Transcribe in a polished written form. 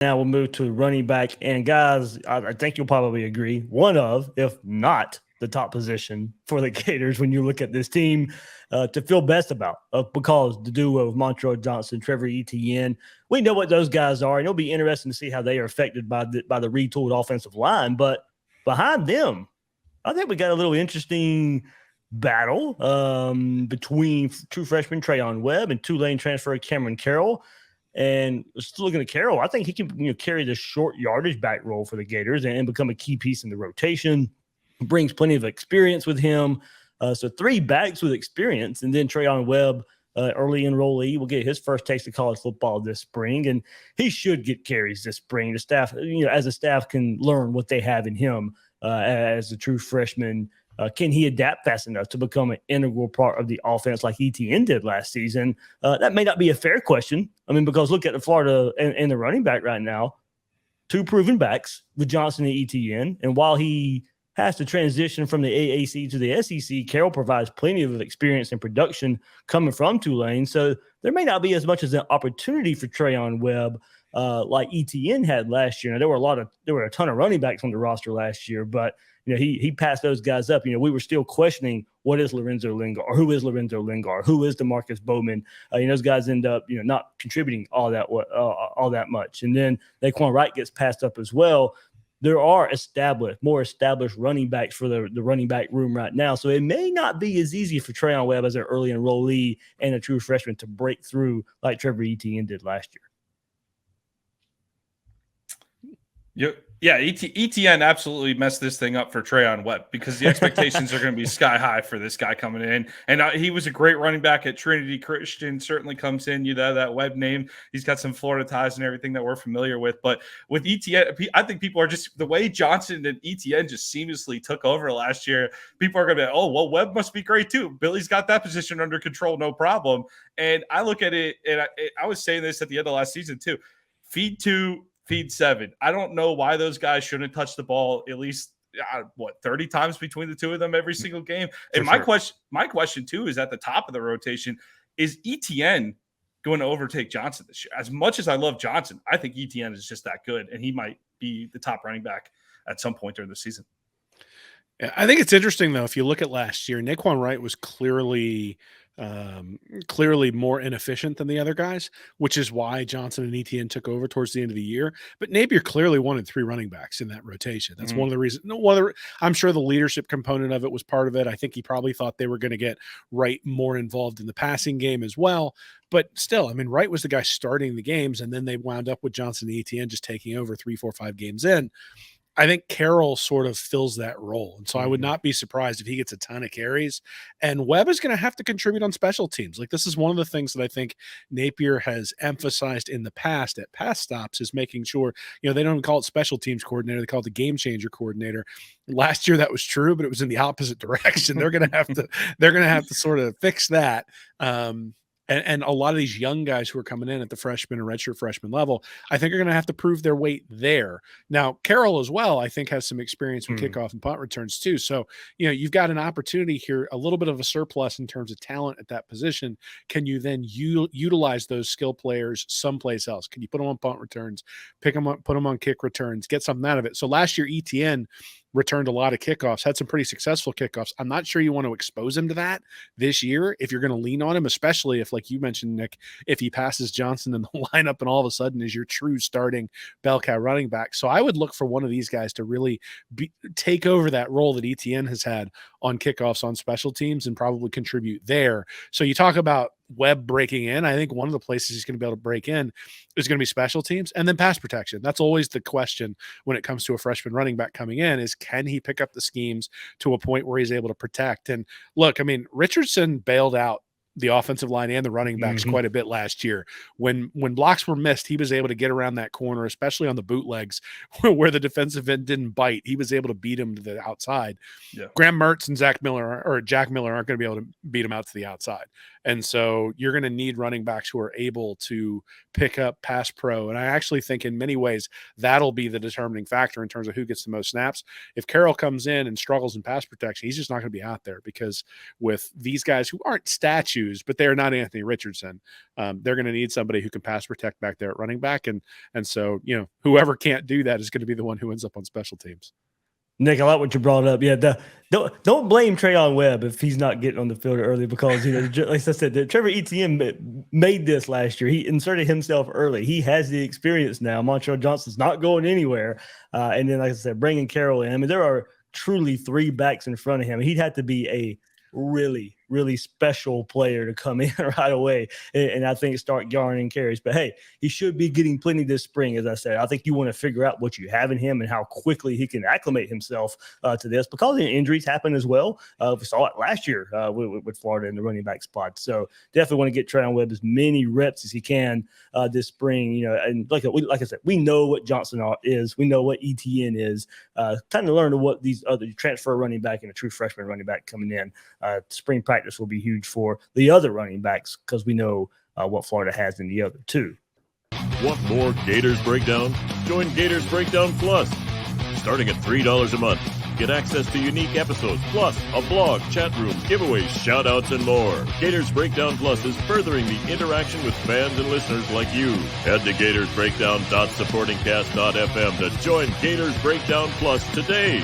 Now we'll move to running back. And guys, I think you'll probably agree, one of, if not the top position for the Gators when you look at this team to feel best about because the duo of Montrell Johnson, Trevor Etienne, we know what those guys are, and it'll be interesting to see how they are affected by the retooled offensive line. But behind them, I think we got a little interesting battle between true freshman Trayon Webb and Tulane transfer Cameron Carroll. And still looking at Carroll, I think he can carry the short yardage back role for the Gators and become a key piece in the rotation. Brings plenty of experience with him. So 3 backs with experience. And then Trayon Webb, early enrollee, will get his first taste of college football this spring. And he should get carries this spring. The staff, as a staff, can learn what they have in him as a true freshman. Can he adapt fast enough to become an integral part of the offense like ETN did last season? That may not be a fair question. I mean, because look at the Florida and the running back right now. 2 proven backs with Johnson and ETN. And while he has to transition from the AAC to the SEC, Carroll provides plenty of experience and production coming from Tulane. So there may not be as much as an opportunity for Trayon Webb like ETN had last year. Now, there were a ton of running backs on the roster last year, but he passed those guys up. We were still questioning what is Lorenzo Lingard, or who is Lorenzo Lingard, who is DeMarcus Bowman. Those guys end up not contributing all that much. And then Naquan Wright gets passed up as well. There are more established running backs for the running back room right now. So it may not be as easy for Trayon Webb as an early enrollee and a true freshman to break through like Trevor Etienne did last year. Yeah, ETN absolutely messed this thing up for Trayon Webb because the expectations are going to be sky high for this guy coming in. And he was a great running back at Trinity Christian, certainly comes in, that Webb name. He's got some Florida ties and everything that we're familiar with. But with ETN, I think people are just, the way Johnson and ETN just seamlessly took over last year, people are going to be, oh, well, Webb must be great too. Billy's got that position under control, no problem. And I look at it, and I was saying this at the end of last season too, feed 2, feed 7. I don't know why those guys shouldn't touch the ball at least 30 times between the two of them every single game. And my question too is at the top of the rotation, is ETN going to overtake Johnson this year? As much as I love Johnson, I think ETN is just that good, and he might be the top running back at some point during the season. Yeah, I think it's interesting though. If you look at last year, Naquan Wright was clearly more inefficient than the other guys, which is why Johnson and Etienne took over towards the end of the year. But Napier clearly wanted 3 running backs in that rotation. That's one of the reasons. I'm sure the leadership component of it was part of it. I think he probably thought they were going to get Wright more involved in the passing game as well. But still, I mean, Wright was the guy starting the games, and then they wound up with Johnson and Etienne just taking over 3, 4, 5 games in. I think Carroll sort of fills that role. And so I would not be surprised if he gets a ton of carries. And Webb is going to have to contribute on special teams. Like, this is one of the things that I think Napier has emphasized in the past at pass stops, is making sure, they don't call it special teams coordinator. They call it the game changer coordinator. Last year that was true, but it was in the opposite direction. They're going to have to sort of fix that. And a lot of these young guys who are coming in at the freshman and redshirt freshman level, I think are going to have to prove their weight there. Now, Carroll as well, I think, has some experience with kickoff and punt returns too. So, you've got an opportunity here, a little bit of a surplus in terms of talent at that position. Can you then utilize those skill players someplace else? Can you put them on punt returns, pick them up, put them on kick returns, get something out of it? So last year, ETN returned a lot of kickoffs, had some pretty successful kickoffs. I'm not sure you want to expose him to that this year if you're going to lean on him, especially if, like you mentioned, Nick, if he passes Johnson in the lineup and all of a sudden is your true starting bell cow running back. So I would look for one of these guys to really take over that role that ETN has had on kickoffs on special teams and probably contribute there. So you talk about Webb breaking in. I think one of the places he's going to be able to break in is going to be special teams and then pass protection. That's always the question when it comes to a freshman running back coming in, is can he pick up the schemes to a point where he's able to protect? And look, I mean, Richardson bailed out the offensive line and the running backs quite a bit last year. When blocks were missed, he was able to get around that corner, especially on the bootlegs where the defensive end didn't bite. He was able to beat him to the outside. Yeah. Graham Mertz and Jack Miller aren't going to be able to beat him out to the outside. And so you're going to need running backs who are able to pick up pass pro. And I actually think in many ways that'll be the determining factor in terms of who gets the most snaps. If Carroll comes in and struggles in pass protection, he's just not going to be out there, because with these guys who aren't statues, but they're not Anthony Richardson, they're going to need somebody who can pass protect back there at running back. And so, whoever can't do that is going to be the one who ends up on special teams. Nick, I like what you brought up. Yeah, don't blame Trayon Webb if he's not getting on the field early, because like I said, Trevor Etienne made this last year. He inserted himself early. He has the experience now. Montreal Johnson's not going anywhere. And then, like I said, bringing Carroll in. I mean, there are truly 3 backs in front of him. He'd have to be a really, really special player to come in right away and I think start garnering carries. But hey, he should be getting plenty this spring. As I said, I think you want to figure out what you have in him and how quickly he can acclimate himself to this, because injuries happen as well. We saw it last year with Florida in the running back spot. So definitely want to get Trayon Webb as many reps as he can this spring. And like I said, we know what Johnson is. We know what ETN is. Time to learn what these other transfer running back and a true freshman running back coming in. Spring practice will be huge for the other running backs, because we know what Florida has in the other 2. Want more Gators Breakdown? Join Gators Breakdown Plus. Starting at $3 a month. Get access to unique episodes, plus a blog, chat room, giveaways, shout-outs, and more. Gators Breakdown Plus is furthering the interaction with fans and listeners like you. Head to gatorsbreakdown.supportingcast.fm to join Gators Breakdown Plus today.